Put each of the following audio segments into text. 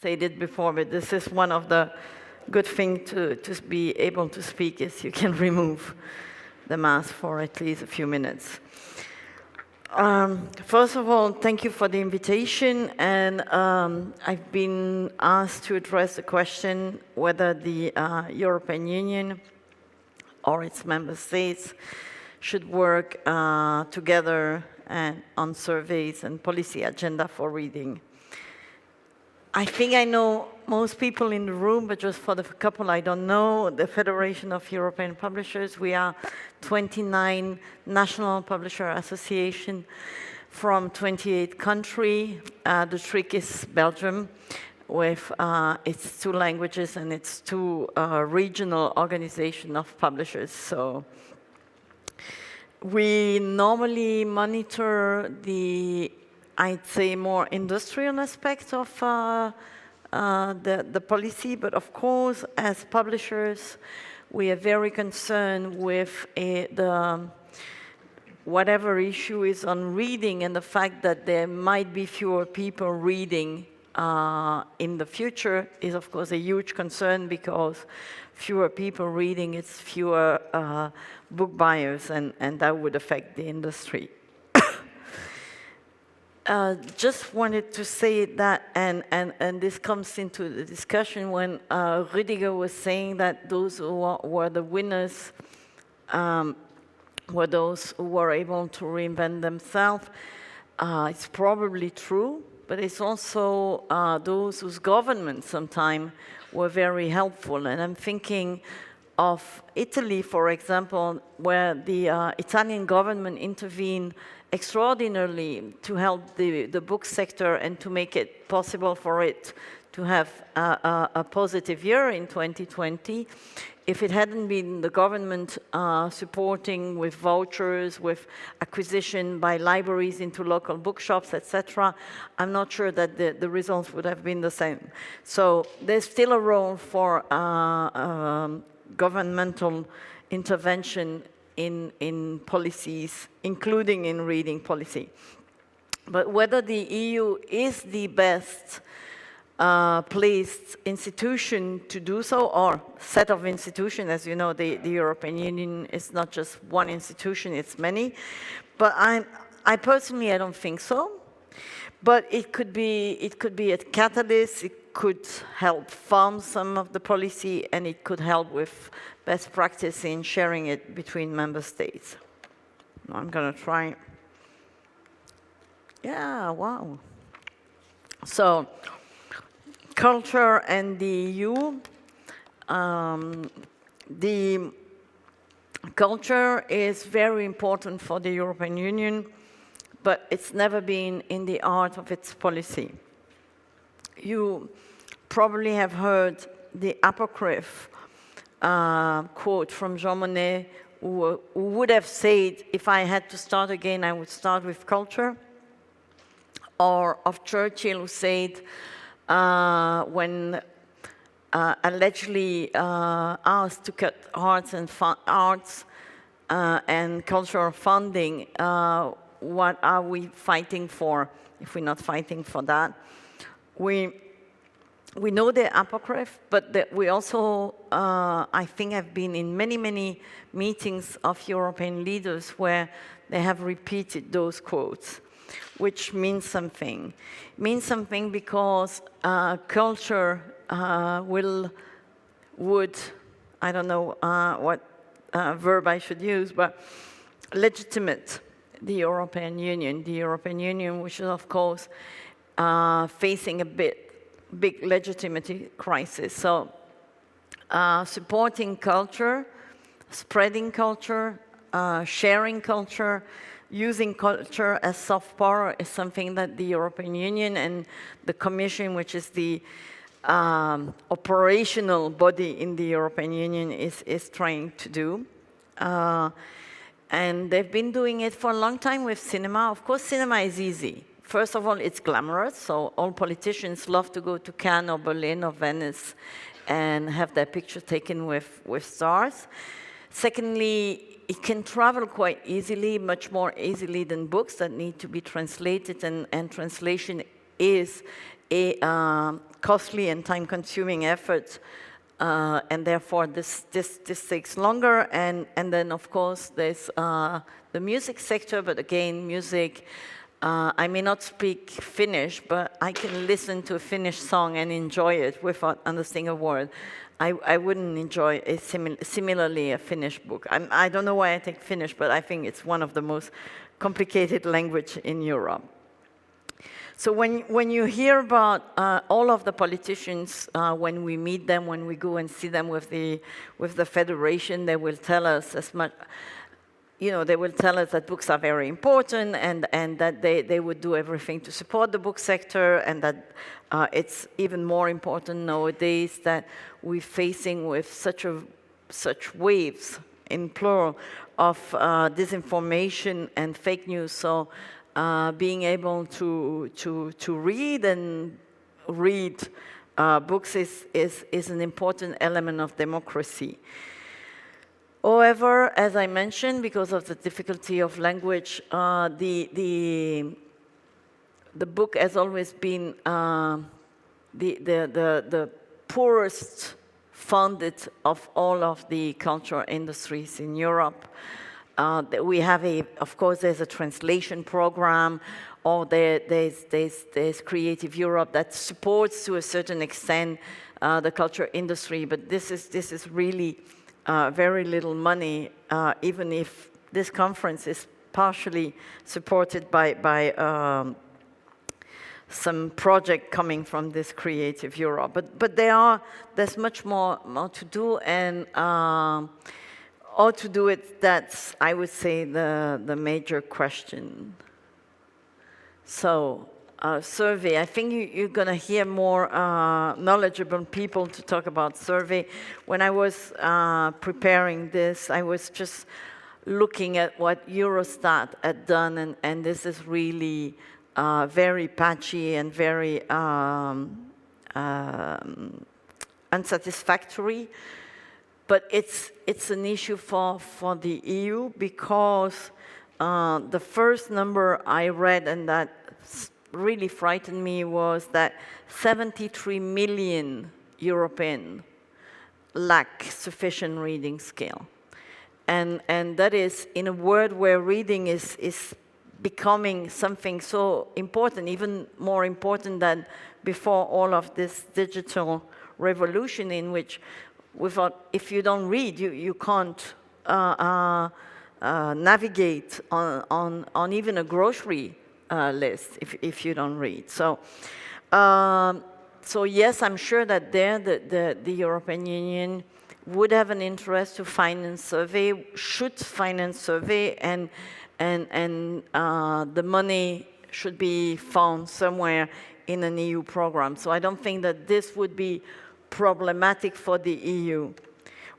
stated before, but this is one of the good things to be able to speak is you can remove the mask for at least a few minutes. First of all, thank you for the invitation, and I've been asked to address the question whether the European Union or its member states should work together on surveys and policy agenda for reading. I think I know most people in the room, but just for the couple I don't know, the Federation of European Publishers, we are 29 national publisher association from 28 countries. The trick is Belgium, with its 2 languages and its 2 regional organization of publishers. So we normally monitor the, I'd say, more industrial aspects of the policy, but of course, as publishers, we are very concerned with whatever issue is on reading and the fact that there might be fewer people reading in the future is, of course, a huge concern, because fewer people reading, it's fewer book buyers, and that would affect the industry. Just wanted to say that, and this comes into the discussion when Rüdiger was saying that those who were the winners were those who were able to reinvent themselves. It's probably true, but it's also those whose governments sometimes were very helpful. And I'm thinking of Italy, for example, where the Italian government intervened extraordinarily to help the book sector and to make it possible for it to have a positive year in 2020. If it hadn't been the government supporting with vouchers, with acquisition by libraries into local bookshops, etc., I'm not sure that the results would have been the same. So there's still a role for governmental intervention in policies, including in reading policy. But whether the EU is the best placed institution to do so, or set of institutions, as you know, the European Union is not just one institution, it's many. But I personally, I don't think so. But it could be a catalyst, it could help farm some of the policy, and it could help with best practice in sharing it between member states. I'm gonna try. Yeah, wow. So, culture and the EU. The culture is very important for the European Union, but it's never been in the heart of its policy. You probably have heard the apocryph quote from Jean Monnet, who would have said, if I had to start again, I would start with culture. Or of Churchill, who said, when allegedly asked to cut arts and cultural funding, what are we fighting for if we're not fighting for that? We know the apocryph, but we also, I think I've been in many, many meetings of European leaders where they have repeated those quotes, which means something. It means something because culture would, I don't know what verb I should use, but legitimate the European Union, which is, of course, facing a big legitimacy crisis. So supporting culture, spreading culture, sharing culture, using culture as soft power is something that the European Union and the Commission, which is the operational body in the European Union, is trying to do. And they've been doing it for a long time with cinema. Of course, cinema is easy. First of all, it's glamorous, so all politicians love to go to Cannes or Berlin or Venice and have their picture taken with stars. Secondly, it can travel quite easily, much more easily than books that need to be translated, and translation is a costly and time-consuming effort, and therefore this takes longer. And then, of course, there's the music sector, but again, music, I may not speak Finnish, but I can listen to a Finnish song and enjoy it without understanding a word. I wouldn't enjoy similarly a Finnish book. I don't know why I take Finnish, but I think it's one of the most complicated language in Europe. So when you hear about all of the politicians, when we meet them, when we go and see them with the federation, they will tell us as much. They will tell us that books are very important, and that they would do everything to support the book sector, and that it's even more important nowadays that we're facing with such waves, in plural, of disinformation and fake news. So being able to read and read books is an important element of democracy. However, as I mentioned, because of the difficulty of language, the book has always been the poorest funded of all of the cultural industries in Europe. We have of course, there's a translation program, or there's Creative Europe that supports to a certain extent the culture industry, but this is really very little money, even if this conference is partially supported by some project coming from this Creative Europe. But there's much more to do, and how to do it, that's, I would say, the major question. So, survey, I think you're going to hear more knowledgeable people to talk about survey. When I was preparing this, I was just looking at what Eurostat had done, and this is really very patchy and very unsatisfactory. But it's an issue for the EU, because the first number I read, and that really frightened me, was that 73 million Europeans lack sufficient reading skill. And that is in a world where reading is becoming something so important, even more important than before all of this digital revolution, in which if you don't read, you can't navigate on even a grocery list if you don't read. So yes, I'm sure that the European Union would have an interest to finance survey, should finance survey, and the money should be found somewhere in an EU program. So I don't think that this would be problematic for the EU.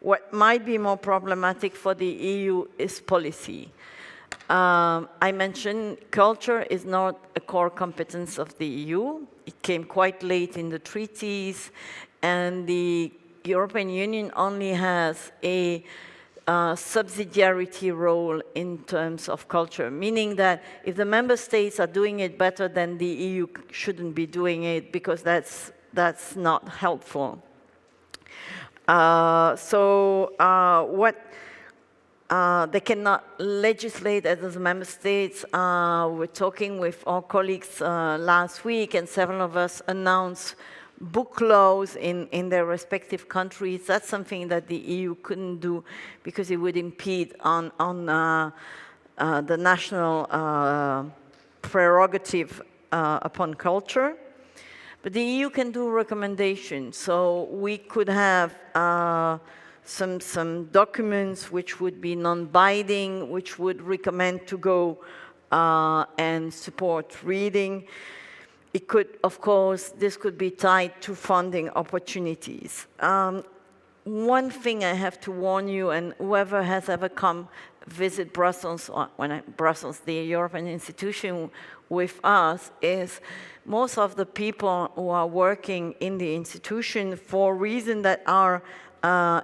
What might be more problematic for the EU is policy. I mentioned culture is not a core competence of the EU. It came quite late in the treaties, and the European Union only has a subsidiarity role in terms of culture, meaning that if the member states are doing it better, then the EU shouldn't be doing it, because that's not helpful. They cannot legislate as the member states. We're talking with our colleagues last week, and several of us announced book laws in their respective countries. That's something that the EU couldn't do, because it would impede on the national prerogative upon culture. But the EU can do recommendations. So we could have some documents which would be non-binding, which would recommend to go and support reading. It could, of course, this could be tied to funding opportunities. One thing I have to warn you, and whoever has ever come visit Brussels, or Brussels, the European institution, with us, is most of the people who are working in the institution, for reasons that are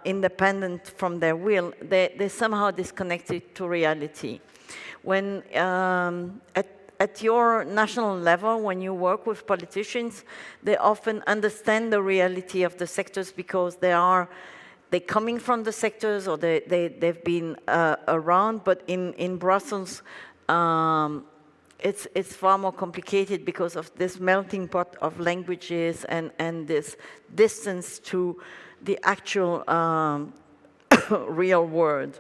independent from their will, they're somehow disconnected to reality. When at your national level, when you work with politicians, they often understand the reality of the sectors because they're coming from the sectors or they've been around, but in Brussels, it's far more complicated because of this melting pot of languages and this distance to the actual real world.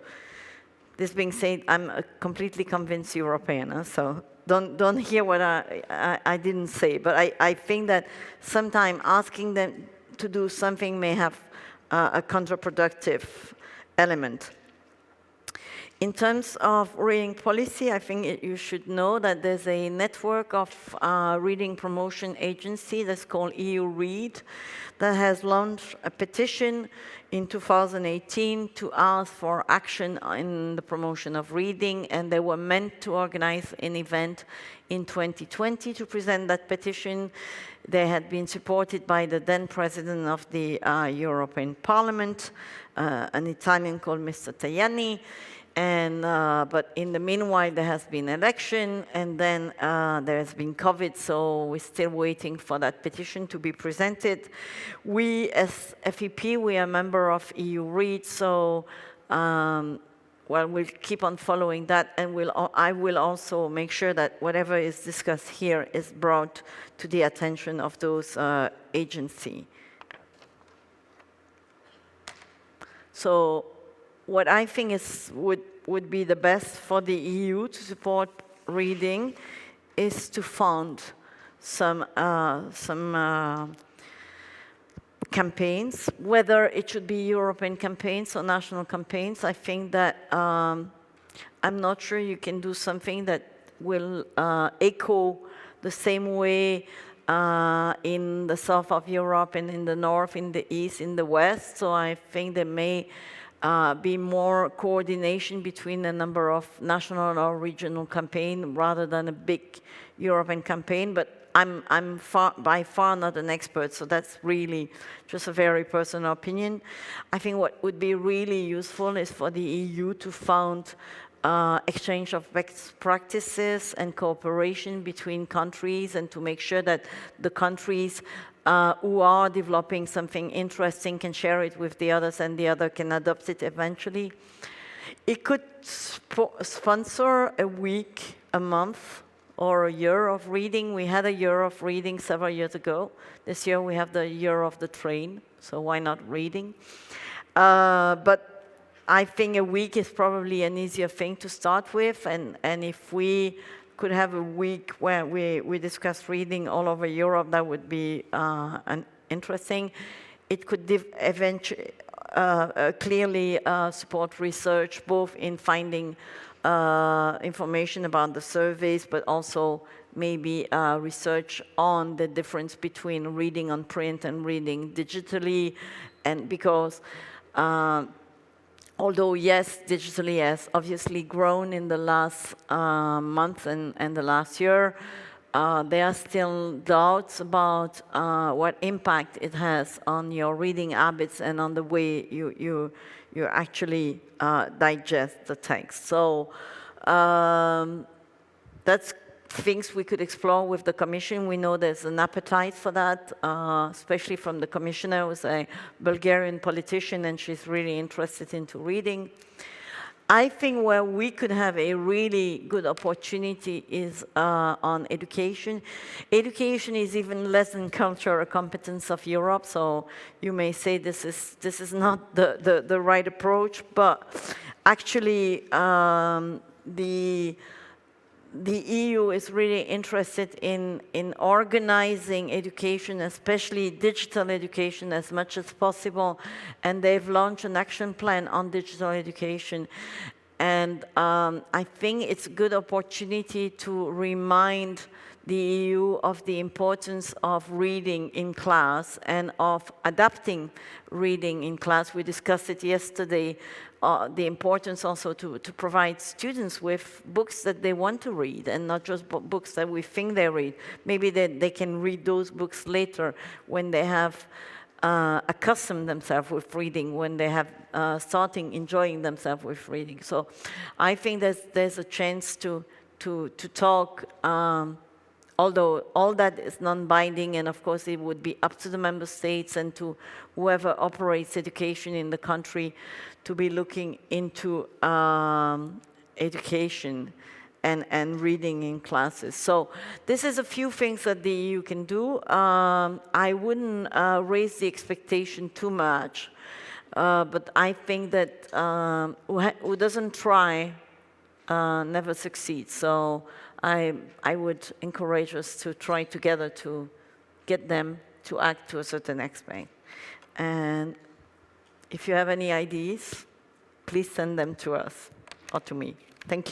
This being said, I'm a completely convinced European, so don't hear what I didn't say. But I think that sometimes asking them to do something may have a counterproductive element. In terms of reading policy, I think you should know that there's a network of reading promotion agency that's called EU Read that has launched a petition in 2018 to ask for action in the promotion of reading, and they were meant to organize an event in 2020 to present that petition. They had been supported by the then president of the European Parliament, an Italian called Mr. Tajani. And but in the meanwhile, there has been election, and then there has been COVID, so we're still waiting for that petition to be presented. We, as FEP, we are a member of EU Read, so well, we'll keep on following that, and I will also make sure that whatever is discussed here is brought to the attention of those agencies. So what I think would be the best for the EU to support reading is to fund some campaigns, whether it should be European campaigns or national campaigns. I think that I'm not sure you can do something that will echo the same way in the south of Europe and in the north, in the east, in the west. So I think there may be more coordination between a number of national or regional campaigns rather than a big European campaign. But I'm by far not an expert, so that's really just a very personal opinion. I think what would be really useful is for the EU to fund exchange of best practices and cooperation between countries, and to make sure that the countries who are developing something interesting can share it with the others, and the other can adopt it eventually. It could sponsor a week, a month, or a year of reading. We had a year of reading several years ago. This year we have the year of the train, so why not reading? But I think a week is probably an easier thing to start with, and if we could have a week where we discuss reading all over Europe, that would be interesting. It could eventually clearly support research, both in finding information about the surveys, but also maybe research on the difference between reading on print and reading digitally, and because although, yes, digitally has obviously grown in the last month and the last year, there are still doubts about what impact it has on your reading habits and on the way you actually digest the text. So that's things we could explore with the Commission. We know there's an appetite for that, especially from the Commissioner, who's a Bulgarian politician, and she's really interested into reading. I think where we could have a really good opportunity is on education. Education is even less than culture or competence of Europe, so you may say this is not the right approach, but actually the EU is really interested in organizing education, especially digital education, as much as possible. And they've launched an action plan on digital education. And I think it's a good opportunity to remind the EU of the importance of reading in class and of adapting reading in class. We discussed it yesterday. The importance also to provide students with books that they want to read, and not just books that we think they read. Maybe they can read those books later when they have accustomed themselves with reading, when they have starting enjoying themselves with reading. So I think there's a chance to to talk, although all that is non-binding, and of course it would be up to the member states and to whoever operates education in the country to be looking into education and reading in classes. So this is a few things that the EU can do. I wouldn't raise the expectation too much, but I think that who doesn't try never succeeds. So I would encourage us to try together to get them to act to a certain extent. And if you have any ideas, please send them to us or to me. Thank you.